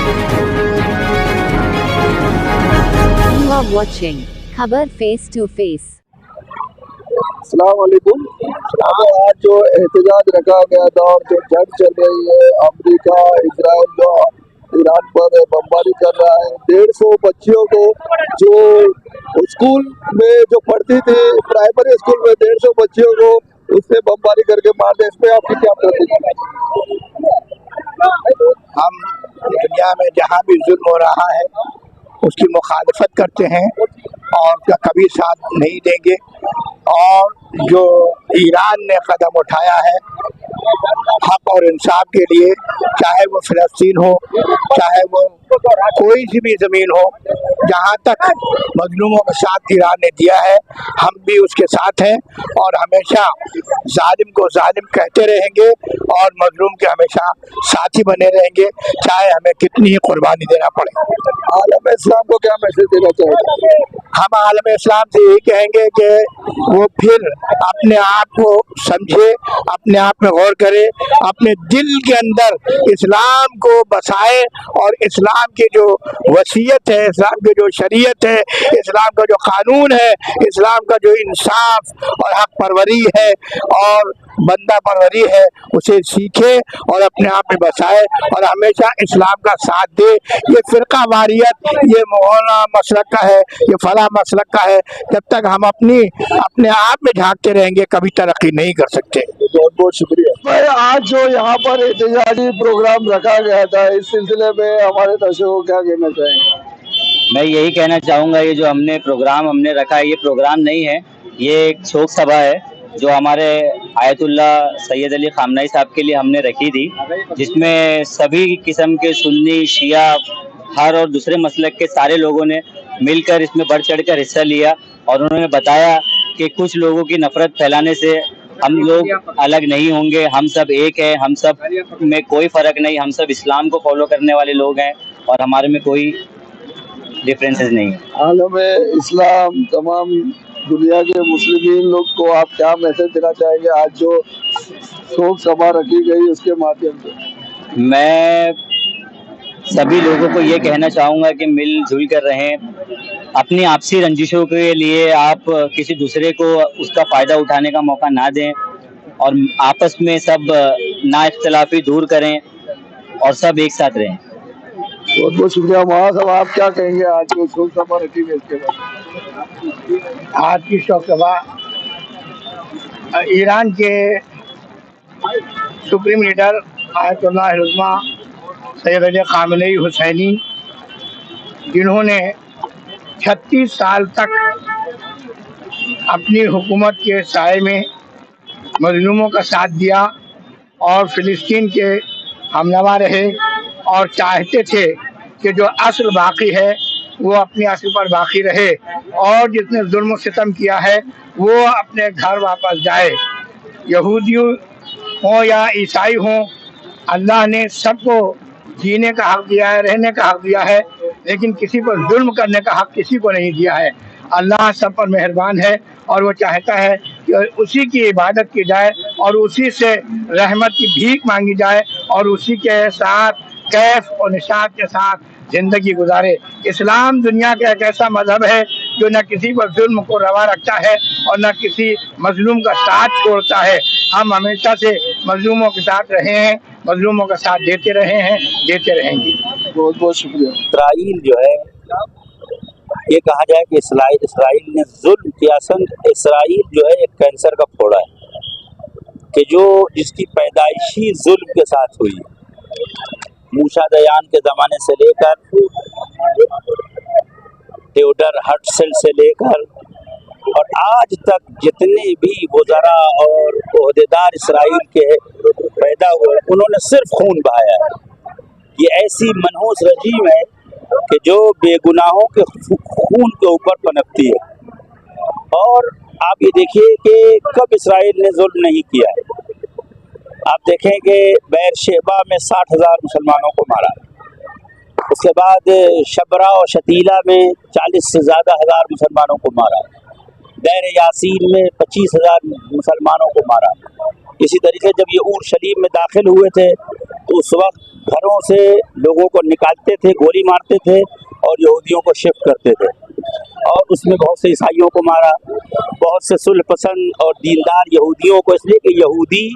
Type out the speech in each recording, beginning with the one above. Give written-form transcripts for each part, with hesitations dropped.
You are watching खबर face to face. अस्सलाम वालेकुम। आज जो एहतजाज रखा गया था और जो जंग चल रही है, अमेरिका इजराइल जो ईरान पर बमबारी कर रहा है, 150 बच्चियों को जो स्कूल में जो पढ़ती थी, प्राइमरी स्कूल में 150 बच्चियों को उसने बमबारी करके मार दिया। इसमें आपकी क्या प्रतिक्रिया? हम दुनिया में जहाँ भी जुल्म हो रहा है उसकी मुखालफत करते हैं और उसका कभी साथ नहीं देंगे। और जो ईरान ने कदम उठाया है हक और इंसाफ के लिए, चाहे वो फिलिस्तीन हो, चाहे वो कोई सी भी ज़मीन हो, जहाँ तक मजलूमों का साथ ईरान ने दिया है, हम भी उसके साथ हैं और हमेशा जालिम को जालिम कहते रहेंगे और मजलूम के हमेशा साथी बने रहेंगे, चाहे हमें कितनी ही कुर्बानी देना पड़े। आलम इस्लाम को क्या मैसेज देना चाहिए? हम आलम इस्लाम से यही कहेंगे कि वो फिर अपने आप को समझे, अपने आप में गौर करे, अपने दिल के अंदर इस्लाम को बसाए और इस्लाम की जो वसीयत है, इस्लाम की जो शरीयत है, इस्लाम का जो कानून है, इस्लाम का जो इंसाफ और हक परवरी है और बंदा परवरी है, उसे सीखे और अपने आप में बसाए और हमेशा इस्लाम का साथ दे। ये फिरका वारियत, ये मौलाना मसलक का है, ये फला मसलक का है, जब तक हम अपने आप में झांकते रहेंगे कभी तरक्की नहीं कर सकते। बहुत बहुत शुक्रिया भाई। आज जो यहाँ पर एहतजाजी प्रोग्राम रखा गया था, इस सिलसिले में हमारे दर्शकों को क्या कहना चाहेंगे? मैं यही कहना चाहूँगा, ये जो हमने रखा है, ये प्रोग्राम नहीं है, ये एक शोक सभा है जो हमारे आयतुल्लाह सैयद अली खामनई साहब के लिए हमने रखी थी, जिसमें सभी किस्म के सुन्नी, शिया, हर और दूसरे मसलक के सारे लोगों ने मिलकर इसमें बढ़ चढ़कर हिस्सा लिया और उन्होंने बताया कि कुछ लोगों की नफरत फैलाने से हम लोग अलग नहीं होंगे, हम सब एक हैं, हम सब में कोई फ़र्क नहीं, हम सब इस्लाम को फॉलो करने वाले लोग हैं और हमारे में कोई डिफरेंसेस नहीं है। आलम इस्लाम तमाम दुनिया के मुस्लिमीन लोग को आप क्या मैसेज देना चाहेंगे आज जो शोक सभा रखी गई उसके माध्यम से? मैं सभी लोगों को ये कहना चाहूँगा कि मिलजुल कर रहें, अपनी आपसी रंजिशों के लिए आप किसी दूसरे को उसका फ़ायदा उठाने का मौका ना दें और आपस में सब ना इख्तलाफी दूर करें और सब एक साथ रहें। बहुत बहुत शुक्रिया। महासभा आप क्या कहेंगे आज जो शोक सभा रखी गई इसके बाद? आज की शोक सभा ईरान के सुप्रीम लीडर आयतुल्लाह उज़्मा सैयद अली खामनई हुसैनी, जिन्होंने 36 साल तक अपनी हुकूमत के साए में मजलूमों का साथ दिया और फ़िलिस्तीन के हमनवा रहे और चाहते थे कि जो असल बाकी है वो अपनी असल पर बाकी रहे और जिसने जुल्म सितम किया है वो अपने घर वापस जाए। यहूदी हों या ईसाई हों, अल्लाह ने सबको जीने का हक दिया है, रहने का हक दिया है, लेकिन किसी पर जुल्म करने का हक किसी को नहीं दिया है। अल्लाह सब पर मेहरबान है और वो चाहता है कि उसी की इबादत की जाए और उसी से रहमत की भीख मांगी जाए और उसी के साथ कैफ और निशात के साथ ज़िंदगी गुजारे। इस्लाम दुनिया का एक ऐसा मज़हब है जो न किसी पर जुल्म को रवा रखता है और न किसी मजलूम का साथ छोड़ता है। हम हमेशा से मजलूमों के साथ रहे हैं, मजलूमों का साथ देते रहे हैं, देते रहेंगे। बहुत बहुत शुक्रिया। इसराइल जो है, ये कहा जाए कि इसराइल ने जुल्म किया। इसराइल जो है एक कैंसर का फोड़ा है कि जो जिसकी पैदाइशी जुल्म के साथ हुई। मूसा दयान के ज़माने से लेकर टेओडर हर्टज़ल से लेकर और आज तक जितने भी वज़रा और ओहदेदार इसराइल के पैदा हुए, उन्होंने सिर्फ खून बहाया है। ये ऐसी मनहूस रजीम है कि जो बेगुनाहों के खून के ऊपर पनपती है। और आप ये देखिए कि कब इसराइल ने जुल्म नहीं किया है। आप देखें कि बेरशेबा में 60,000 मुसलमानों को मारा, उसके बाद शबरा और शतीला में 40 से ज़्यादा हज़ार मुसलमानों को मारा, दैर यासीन में 25,000 मुसलमानों को मारा। इसी तरीके जब ये उर्शलीम में दाखिल हुए थे तो उस वक्त घरों से लोगों को निकालते थे, गोली मारते थे और यहूदियों को शिफ्ट करते थे। और उसमें बहुत से ईसाइयों को मारा, बहुत से सुलह पसंद और दीनदार यहूदियों को, इसलिए कि यहूदी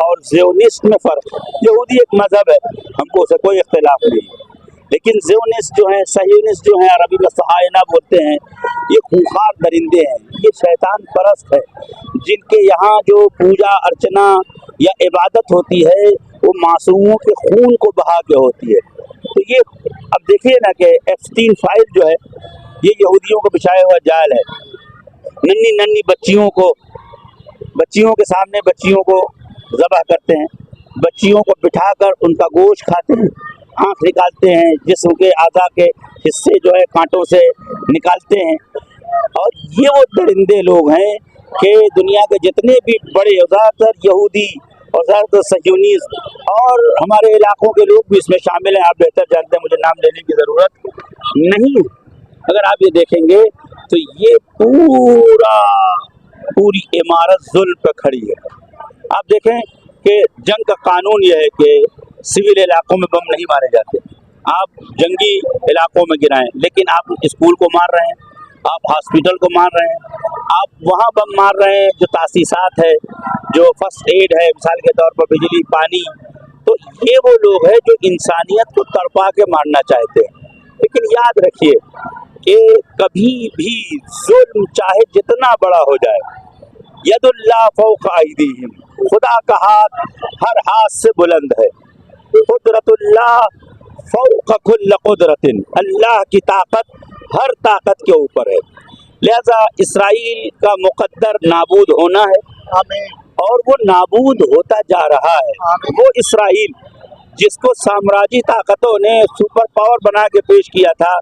और ज़ियोनिस्ट में फ़र्क है। यहूदी एक मज़हब है, हमको उससे कोई इख्तिलाफ नहीं है, लेकिन ज़ियोनिस्ट जो है, सहियोनिस्ट जो है, अरबी में सहायना बोलते हैं, ये खूंखार दरिंदे हैं, ये शैतान परस्त है, जिनके यहाँ जो पूजा अर्चना या इबादत होती है वो मासूमों के खून को बहा के होती है। तो ये अब देखिए ना कि एप्स्टीन फाइल जो है ये यहूदियों को बिछाया हुआ जाल है। नन्ही नन्ही बच्चियों के सामने बच्चियों को ज़बह करते हैं, बच्चियों को बिठाकर उनका गोश्त खाते हैं, आँख निकालते हैं, जिस्म के आज़ा के हिस्से जो है कांटों से निकालते हैं। और ये वो दरिंदे लोग हैं कि दुनिया के जितने भी बड़े, ज़्यादातर यहूदी और ज़्यादातर सह्यूनीस और हमारे इलाकों के लोग भी इसमें शामिल हैं। आप बेहतर जानते हैं, मुझे नाम लेने की ज़रूरत नहीं है। अगर आप ये देखेंगे तो ये पूरी इमारत जुल्म पे खड़ी है। आप देखें कि जंग का कानून यह है कि सिविल इलाकों में बम नहीं मारे जाते, आप जंगी इलाकों में गिराएं, लेकिन आप स्कूल को मार रहे हैं, आप हॉस्पिटल को मार रहे हैं, आप वहाँ बम मार रहे हैं जो तासीसात है, जो फर्स्ट एड है, मिसाल के तौर पर बिजली, पानी। तो ये वो लोग हैं जो इंसानियत को तड़पा के मारना चाहते हैं। लेकिन याद रखिए कि कभी भी जुल्म चाहे जितना बड़ा हो जाए, यदुल्लाह फौक़ अयदीहिम, खुदा का हाथ हर हाथ से बुलंद है। कुदरतुल्लाह फौक़ कुल्ल कुदरतिन, अल्लाह की ताकत हर ताकत के ऊपर है। लिहाजा इसराइल का मुक़द्दर नाबूद होना है और वो नाबूद होता जा रहा है। वो इसराइल जिसको साम्राज्य ताकतों ने सुपर पावर बना के पेश किया था,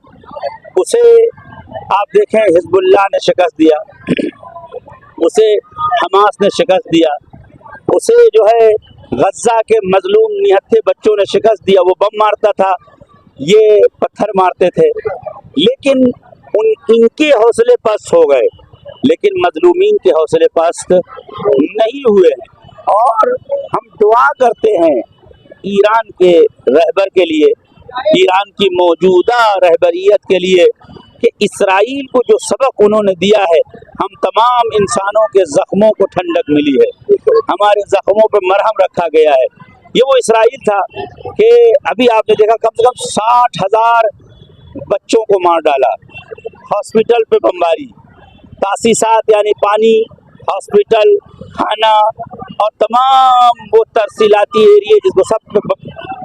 उसे आप देखें हिज़्बुल्लाह ने शिकस्त दिया, उसे हमास ने शिकस्त दिया, उसे जो है गज़ा के मजलूम निहत्थे बच्चों ने शिकस्त दिया। वो बम मारता था, ये पत्थर मारते थे, लेकिन इनके हौसले पस्त हो गए, लेकिन मजलूमीन के हौसले पस्त नहीं हुए हैं। और हम दुआ करते हैं ईरान के रहबर के लिए, ईरान की मौजूदा रहबरियत के लिए, कि इसराइल को जो सबक उन्होंने दिया है, हम तमाम इंसानों के ज़ख्मों को ठंडक मिली है, हमारे ज़ख्मों पर मरहम रखा गया है। ये वो इसराइल था कि अभी आपने देखा कम से कम 60,000 बच्चों को मार डाला, हॉस्पिटल पे बमबारी, तासीसात यानी पानी, हॉस्पिटल, खाना और तमाम वो तरसीलाती एरिए जिसको सब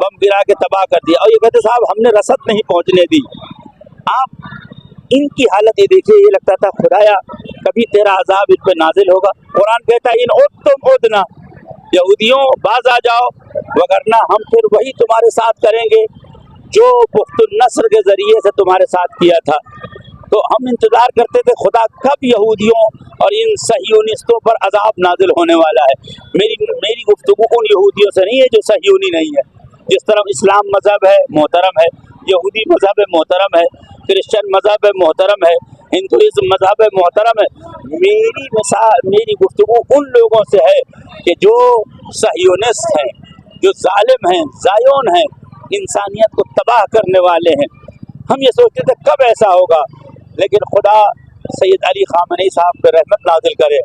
बम गिरा के तबाह कर दिया। और ये कहते साहब हमने रसद नहीं पहुंचने दी। आप इनकी हालत ये देखिए, ये लगता था खुदाया कभी तेरा अजाब इन पे नाजिल होगा। कुरान कहता है इन तुम उदना, यहूदियों बाज आ जाओ, वगरना हम फिर वही तुम्हारे साथ करेंगे जो पुख्तुन नस्र के ज़रिए से तुम्हारे साथ किया था। तो हम इंतज़ार करते थे खुदा कब यहूदियों और इन सहियोनिस्तों पर अजाब नाजिल होने वाला है। मेरी गुफ्तगू उन यहूदियों से नहीं है जो सहियोनी नहीं है। जिस तरह इस्लाम मज़हब है मोहतरम है, यहूदी मज़हब है मोहतरम है, क्रिश्चियन मज़हब है मोहतरम है, हिंदुइज़्म मज़हब है मोहतरम है। मेरी गुफ्तगू उन लोगों से है कि जो सहियोनिस्ट हैं, जो जालिम हैं, ज़ायोन हैं, इंसानियत को तबाह करने वाले हैं। हम ये सोचते थे कब ऐसा होगा, लेकिन खुदा सैयद अली ख़ामनेई साहब पे रहमत नाजिल करे।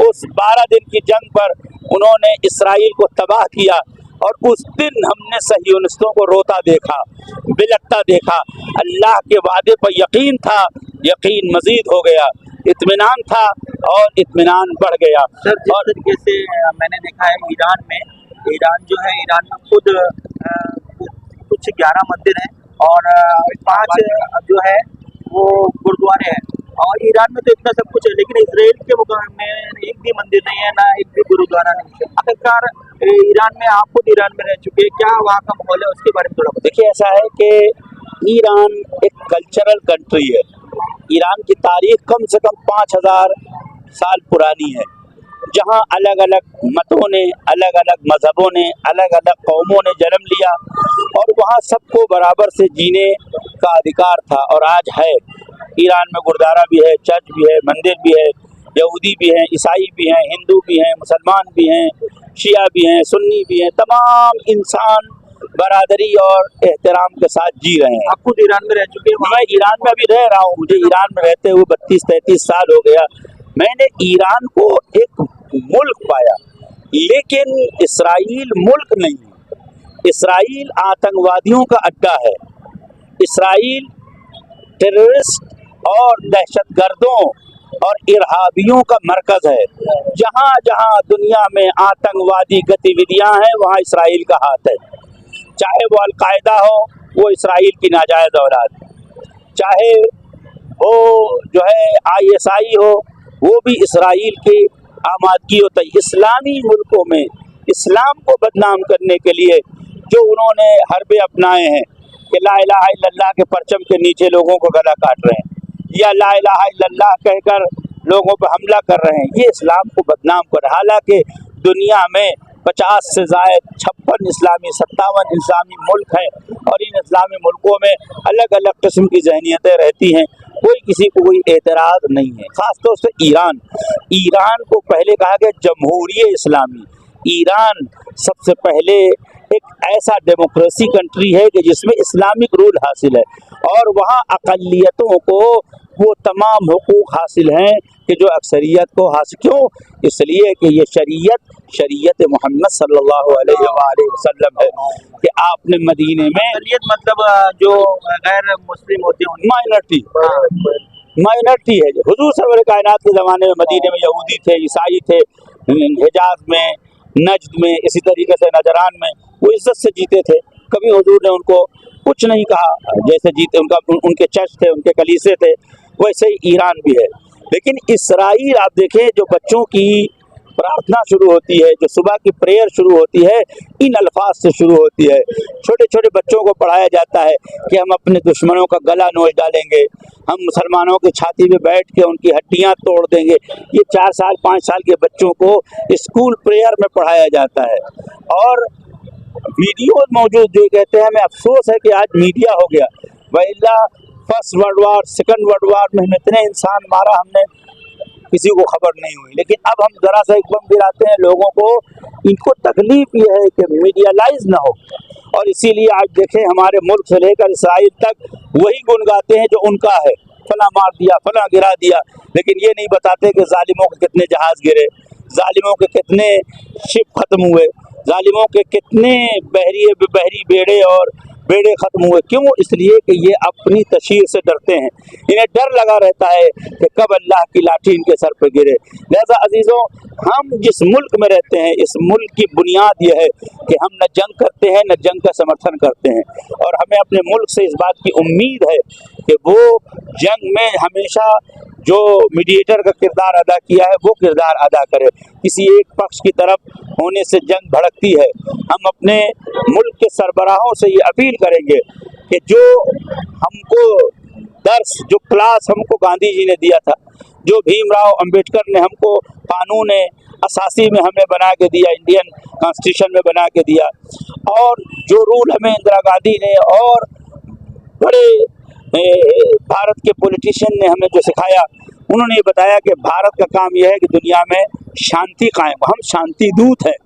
उस 12 दिन की जंग पर उन्होंने इसराइल को तबाह किया और उस दिन हमने सहियोनिस्तों को रोता देखा, बिलकता देखा। अल्लाह के वादे पर यकीन था, यकीन मजीद हो गया, इत्मीनान था और इत्मीनान बढ़ गया। सर, जिस तरीके से मैंने देखा है ईरान जो है, ईरान में खुद कुछ 11 मंदिर हैं और 5 जो है वो गुरुद्वारे हैं। और ईरान में तो इतना सब कुछ है, लेकिन इसराइल के मुकाबले में एक भी मंदिर नहीं है, ना एक भी गुरुद्वारा नहीं है। आखिरकार ईरान में, आप खुद ईरान में रह चुके हैं, क्या वहाँ का माहौल है उसके बारे में थोड़ा देखिए। ऐसा है कि ईरान एक कल्चरल कंट्री है। ईरान की तारीख कम से कम 5000 साल पुरानी है, जहाँ अलग अलग मतों ने, अलग अलग मजहबों ने, अलग अलग कौमों ने जन्म लिया और वहाँ सबको बराबर से जीने का अधिकार था और आज है। ईरान में गुरुद्वारा भी है, चर्च भी है, मंदिर भी है, यहूदी भी हैं, ईसाई भी हैं, हिंदू भी हैं, मुसलमान भी हैं, शिया भी हैं, सुन्नी भी हैं। तमाम इंसान बरादरी और एहतराम के साथ जी रहे हैं। आप खुद ईरान में रह चुके हैं? मैं ईरान में अभी रह रहा हूँ, मुझे ईरान में रहते हुए 32-33 साल हो गया। मैंने ईरान को एक मुल्क पाया, लेकिन इसराइल मुल्क नहीं है। इसराइल आतंकवादियों का अड्डा है। इसराइल टेररिस्ट और दहशतगर्दों और इरहाबियों का मरकज है। जहाँ जहाँ दुनिया में आतंकवादी गतिविधियां हैं, वहाँ इसराइल का हाथ है। चाहे वो अलकायदा हो, वो इसराइल की नाजायज औलाद, चाहे वो जो है ISI हो, वो भी इसराइल की आमादगी होता है। इस्लामी मुल्कों में इस्लाम को बदनाम करने के लिए जो उन्होंने हरबे अपनाए हैं कि ला इलाहा इल्लल्लाह के परचम के नीचे लोगों को गला काट रहे हैं या ला इलाहा इल्लल्लाह कहकर लोगों पर हमला कर रहे हैं, ये इस्लाम को बदनाम कर। हालांकि दुनिया में 50 से ज़ायद 56 इस्लामी 57 इस्लामी मुल्क हैं और इन इस्लामी मुल्कों में अलग अलग किस्म की जहनीतें रहती हैं, कोई किसी को कोई एतराज़ नहीं है। ख़ासतौर से ईरान को पहले कहा गया जमहूरियत इस्लामी। ईरान सबसे पहले एक ऐसा डेमोक्रेसी कंट्री है कि जिसमें इस्लामिक रूल हासिल है और वहाँ अक़लियतों को वो तमाम हुकूक हासिल हैं कि जो अक्सरियत को हासिल। क्यों? इसलिए कि ये शरीयत मोहम्मद सल्लल्लाहु अलैहि वसल्लम है कि आपने मदीने में अक़लियत मतलब जो गैर मुस्लिम होते हैं, माइनॉरिटी है। हुजूर सरवर कायनात के ज़माने में मदीने में यहूदी थे, ईसाई थे, हिजाज में, नजद में, इसी तरीके से नजरान में वो इज्जत से जीते थे। कभी हुजूर ने उनको कुछ नहीं कहा, जैसे जीते उनके चर्च थे, उनके कलीसे थे, वैसे ही ईरान भी है। लेकिन इसराइल आप देखें, जो बच्चों की प्रार्थना शुरू होती है, जो सुबह की प्रेयर शुरू होती है, इन अल्फाज से शुरू होती है। छोटे छोटे बच्चों को पढ़ाया जाता है कि हम अपने दुश्मनों का गला नोच डालेंगे, हम मुसलमानों की छाती पे बैठ के उनकी हड्डियां तोड़ देंगे। ये 4 साल 5 साल के बच्चों को स्कूल प्रेयर में पढ़ाया जाता है। और वीडियो मौजूद जो कहते हैं, हमें अफसोस है कि आज मीडिया हो गया, वैला first world war, second world war में इतने इंसान मारा हमने, किसी को खबर नहीं हुई। लेकिन अब हम जरा सा एक बम गिराते हैं, लोगों को इनको तकलीफ ये है कि मीडियालाइज ना हो। और इसीलिए आज देखें, हमारे मुल्क से लेकर इसराइल तक वही गुन गाते हैं जो उनका है, फला मार दिया, फला गिरा दिया, लेकिन ये नहीं बताते कि जालिमों के कितने जहाज गिरे, जालिमों के कितने शिप खत्म हुए, जालिमों के कितने बहरी बेड़े और बेड़े खत्म हुए। क्यों? इसलिए कि ये अपनी तशहीर से डरते हैं, इन्हें डर लगा रहता है कि कब अल्लाह की लाठी इनके सर पर गिरे। लिहाजा अजीज़ों, हम जिस मुल्क में रहते हैं, इस मुल्क की बुनियाद यह है कि हम न जंग करते हैं न जंग का समर्थन करते हैं, और हमें अपने मुल्क से इस बात की उम्मीद है कि वो जंग में हमेशा जो मीडिएटर का किरदार अदा किया है वो किरदार अदा करे। किसी एक पक्ष की तरफ होने से जंग भड़कती है। हम अपने मुल्क के सरबराहों से ये अपील करेंगे कि जो हमको दर्स, जो क्लास हमको गांधी जी ने दिया था, जो भीमराव अंबेडकर ने हमको कानून असासी में हमें बना के दिया, इंडियन कॉन्स्टिट्यूशन में बना के दिया, और जो रूल हमें इंदिरा गांधी ने और बड़े भारत के पॉलिटिशियन ने हमें जो सिखाया, उन्होंने ये बताया कि भारत का काम यह है कि दुनिया में शांति कायम। हम शांति दूत हैं,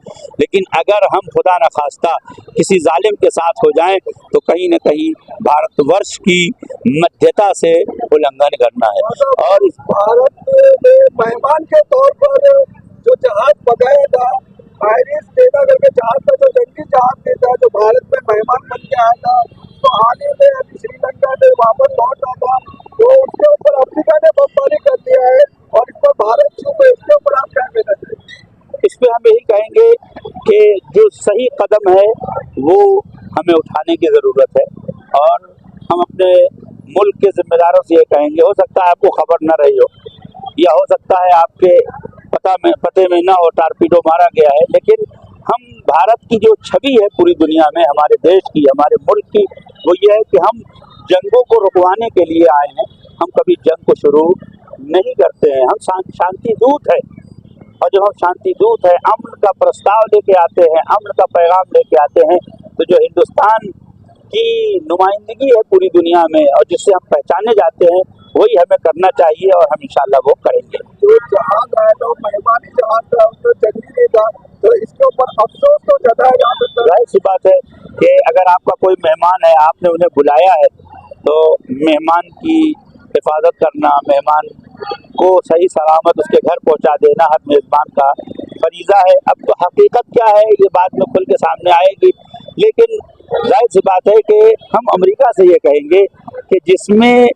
लेकिन अगर हम खुदा न खास्ता किसी जालिम के साथ हो जाएं तो कहीं न कहीं भारतवर्ष की मध्यता से उल्लंघन करना है। और इस भारत में मेहमान के तौर पर जो जहाज मंगाया था, आयरिश सेना करके जहाज था, जो जंगी जहाज देता है, जो भारत में मेहमान बन के आया था, तो हाल ही में अभी श्रीलंका से वापस लौट रहा था, तो उसके ऊपर अफ्रीका ने बमबारी कर दिया है, और इस पर भारत चुप है। इसके ऊपर आप क्या कहना चाहिए? इस पर हम यही कहेंगे कि जो सही कदम है वो हमें उठाने की ज़रूरत है, और हम अपने मुल्क के जिम्मेदारों से ये कहेंगे, हो सकता है आपको खबर न रही हो, या हो सकता है आपके पते में न हो टारपीडो मारा गया है, लेकिन हम भारत की जो छवि है पूरी दुनिया में, हमारे देश की, हमारे मुल्क की, वो ये है कि हम जंगों को रुकवाने के लिए आए हैं। हम कभी जंग को शुरू नहीं करते हैं। हम शांति दूत है, और जब हम शांति दूत है, अमन का प्रस्ताव लेके आते हैं, अमन का पैगाम लेके आते हैं, तो जो हिंदुस्तान की नुमाइंदगी है पूरी दुनिया में और जिससे हम पहचाने जाते हैं, वही हमें करना चाहिए और हम इंशाल्लाह वो करेंगे। जो जहाज आया था, मेहमानी जहाज था, उसको जंगी नहीं था, तो इसके ऊपर अफसोस तो जताया जा सकता है। जाहिर सी बात है कि अगर आपका कोई मेहमान है, आपने उन्हें बुलाया है, तो मेहमान की हिफाजत करना, मेहमान को सही सलामत उसके घर पहुंचा देना हर मेज़बान का फरीज़ा है। अब तो हकीकत क्या है ये बात में खुल के सामने आएगी, लेकिन जाहिर सी बात है कि हम अमेरिका से ये कहेंगे कि जिसमें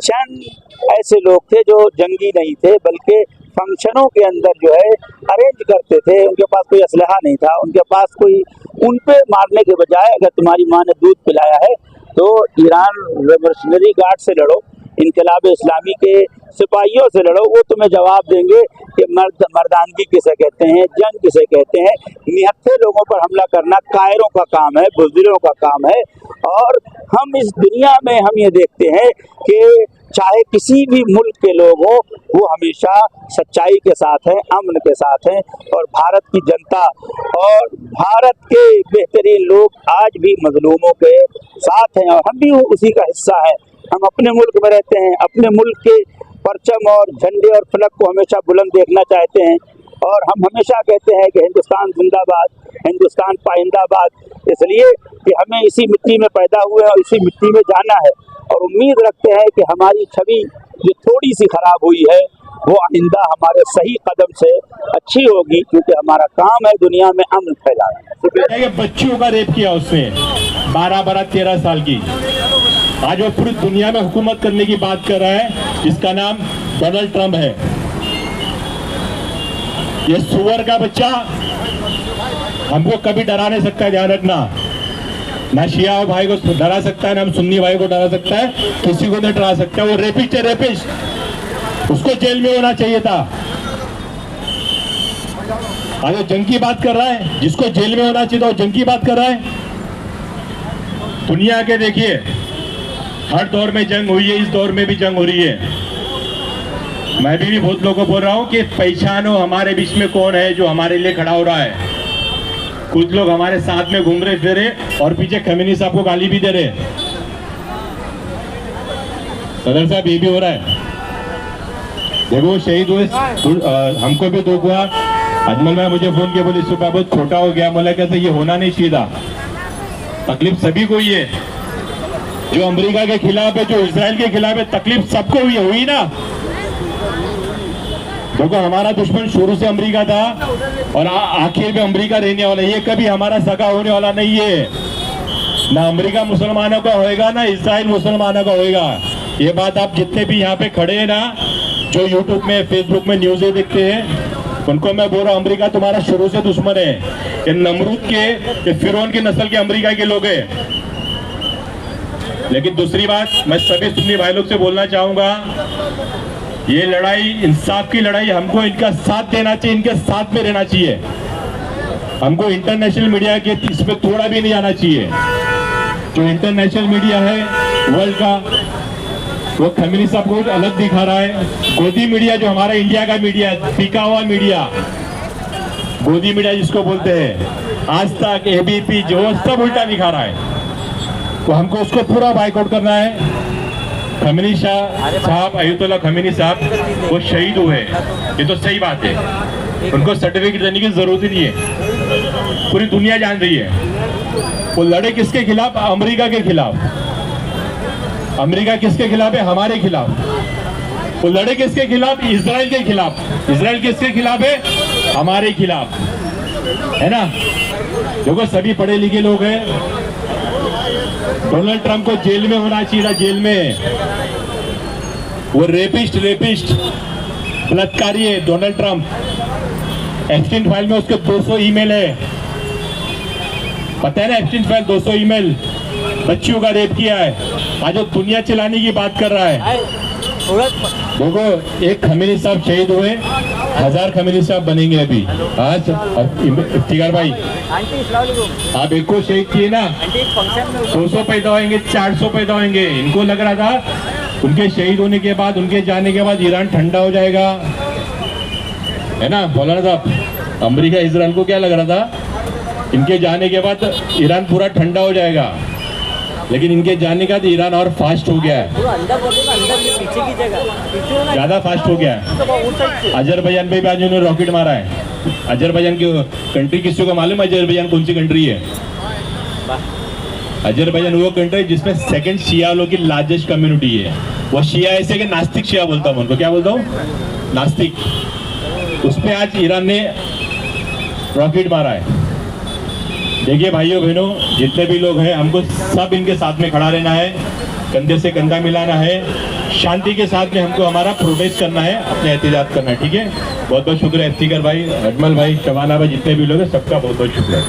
चंद ऐसे लोग थे जो जंगी नहीं थे, बल्कि फंक्शनों के अंदर जो है अरेंज करते थे, उनके पास कोई असलहा नहीं था, उनके पास कोई, उन पे मारने के बजाय अगर तुम्हारी माँ ने दूध पिलाया है तो ईरान रेवोल्यूशनरी गार्ड से लड़ो, इनकलाब इस्लामी के सिपाहियों से लड़ो, वो तुम्हें जवाब देंगे कि मर्दानगी किसे कहते हैं, जंग किसे कहते हैं। निहत्थे लोगों पर हमला करना कायरों का काम है, बुज़दिलों का काम है। और हम इस दुनिया में हम ये देखते हैं कि चाहे किसी भी मुल्क के लोग हों, वो हमेशा सच्चाई के साथ हैं, अमन के साथ हैं। और भारत की जनता और भारत के बेहतरीन लोग आज भी मजलूमों के साथ हैं, और हम भी उसी का हिस्सा हैं। हम अपने मुल्क में रहते हैं, अपने मुल्क के परचम और झंडे और फलक को हमेशा बुलंद देखना चाहते हैं, और हम हमेशा कहते हैं कि हिंदुस्तान जिंदाबाद, हिंदुस्तान पाइंदाबाद, इसलिए कि हमें इसी मिट्टी में पैदा हुए और इसी मिट्टी में जाना है। और उम्मीद रखते हैं कि हमारी छवि जो थोड़ी सी खराब हुई है वो आइंदा हमारे सही कदम से अच्छी होगी, क्योंकि हमारा काम है दुनिया में अमन फैलाना। बच्चियों का रेप किया उसने, 12-12, 13 साल की। आज वो पूरी दुनिया में हुकूमत करने की बात कर रहा है, जिसका नाम डोनाल्ड ट्रंप है। ये सुअर का बच्चा हमको कभी डरा नहीं सकता, ध्यान रखना। ना शिया भाई को डरा सकता है, ना हम सुन्नी भाई को डरा सकता है, किसी को नहीं डरा सकता। वो रेपिस्ट है, रेपिस्ट, उसको जेल में होना चाहिए था। आज वो जंग की बात कर रहा है, जिसको जेल में होना चाहिए था वो जंग की बात कर रहा है। दुनिया के देखिए, हर दौर में जंग हुई है, इस दौर में भी जंग हो रही है। मैं भी बहुत लोगों को बोल रहा हूं कि पहचानो हमारे बीच में कौन है जो हमारे लिए खड़ा हो रहा है। कुछ लोग हमारे साथ में घूम रहे फिर और पीछे खमीनी साहब को गाली भी दे रहे। सदर साहब ये भी हो रहा है, देखो शहीद हुए, हमको भी दुख हुआ। अजमल भाई मुझे फोन किया, बोले सुबह बहुत छोटा हो गया। बोला कैसे, ये होना नहीं चाहिए था। तकलीफ सभी को ही है, जो अमेरिका के खिलाफ है, जो इजराइल के खिलाफ है, तकलीफ सबको हुई ना। देखो हमारा दुश्मन शुरू से अमेरिका था और आखिर में अमेरिका रहने वाला, ये कभी हमारा सगा होने वाला नहीं है। ना अमेरिका मुसलमानों का होएगा, ना इजराइल मुसलमानों का होएगा। ये बात आप जितने भी यहाँ पे खड़े हैं ना, जो यूट्यूब में फेसबुक में न्यूज़ें देखते हैं, उनको मैं बोल रहा हूँ, अमेरिका तुम्हारा शुरू से दुश्मन है। ये नमरूद के, ये फिरौन की नस्ल के अमेरिका के लोग हैं। लेकिन दूसरी बात, मैं सभी सुन्नी भाई लोग से बोलना चाहूंगा, ये लड़ाई इंसाफ की लड़ाई, हमको इनका साथ देना चाहिए, इनके साथ में रहना चाहिए। हमको इंटरनेशनल मीडिया के इसमें थोड़ा भी नहीं आना चाहिए। जो इंटरनेशनल मीडिया है वर्ल्ड का, वो खमीनी साहब को अलग दिखा रहा है। गोदी मीडिया जो हमारा इंडिया का मीडिया है, टिका हुआ मीडिया, गोदी मीडिया जिसको बोलते हैं, आज तक, एबीपी, जो सब उल्टा दिखा रहा है। तो हमको उसको पूरा बाइकआउट करना है। खमीनी साहब, अयतुल्ला खमीनी साहब, वो शहीद हुए, ये तो सही बात है, उनको सर्टिफिकेट देने की जरूरत ही नहीं है, पूरी दुनिया जान रही है। वो लड़े किसके खिलाफ? अमेरिका के खिलाफ। अमेरिका किसके खिलाफ है? हमारे खिलाफ। वो लड़े किसके खिलाफ? इजराइल के खिलाफ। इजराइल किसके खिलाफ है? हमारे खिलाफ, है ना। देखो सभी पढ़े लिखे लोग हैं। डोनाल्ड ट्रंप को जेल में होना चाहिए था, जेल में। वो रेपिस्ट बलात्कारी है डोनाल्ड ट्रंप। एप्स्टीन फाइल में उसके 200 ईमेल है, पता है ना। एप्स्टीन फाइल 200 ईमेल, बच्चियों का रेप किया है। आज वो दुनिया चलाने की बात कर रहा है। देखो एक खमीनी साहब शहीद हुए, 1000 खमीनी साहब बनेंगे अभी। आज इफ्तिकार भाई, आप एक को शहीद किए ना, 200 पैदा होंगे, 400 पैदा होंगे। इनको लग रहा था उनके शहीद होने के बाद, उनके जाने के बाद ईरान ठंडा हो जाएगा, है ना। मौलाना साहब, अमेरिका इजराइल को क्या लग रहा था, इनके जाने के बाद ईरान पूरा ठंडा हो जाएगा। लेकिन इनके जाने का ईरान और फास्ट हो गया है, ज़्यादा फास्ट हो गया है। अजरबैजान पे भी आज उन्होंने रॉकेट मारा है। अजरबैजान की कंट्री किसी को मालूम है अजरबैजान कौन सी कंट्री है? अजरबैजान वो कंट्री जिसमें सेकंड शिया लोग की लार्जेस्ट कम्युनिटी है। वो शिया ऐसे कि नास्तिक शिया बोलता हूँ उनको, क्या बोलता हूँ? नास्तिक। उस पर आज ईरान ने रॉकेट मारा है। देखिए भाइयों बहनों, जितने भी लोग हैं, हमको सब इनके साथ में खड़ा रहना है, कंधे से कंधा मिलाना है, शांति के साथ में हमको हमारा प्रोटेस्ट करना है, अपने एहतजाज करना है। ठीक है, बहुत बहुत शुक्रिया स्पीकर भाई, अजमल भाई, शबाना भाई, जितने भी लोग हैं सबका बहुत बहुत शुक्रिया।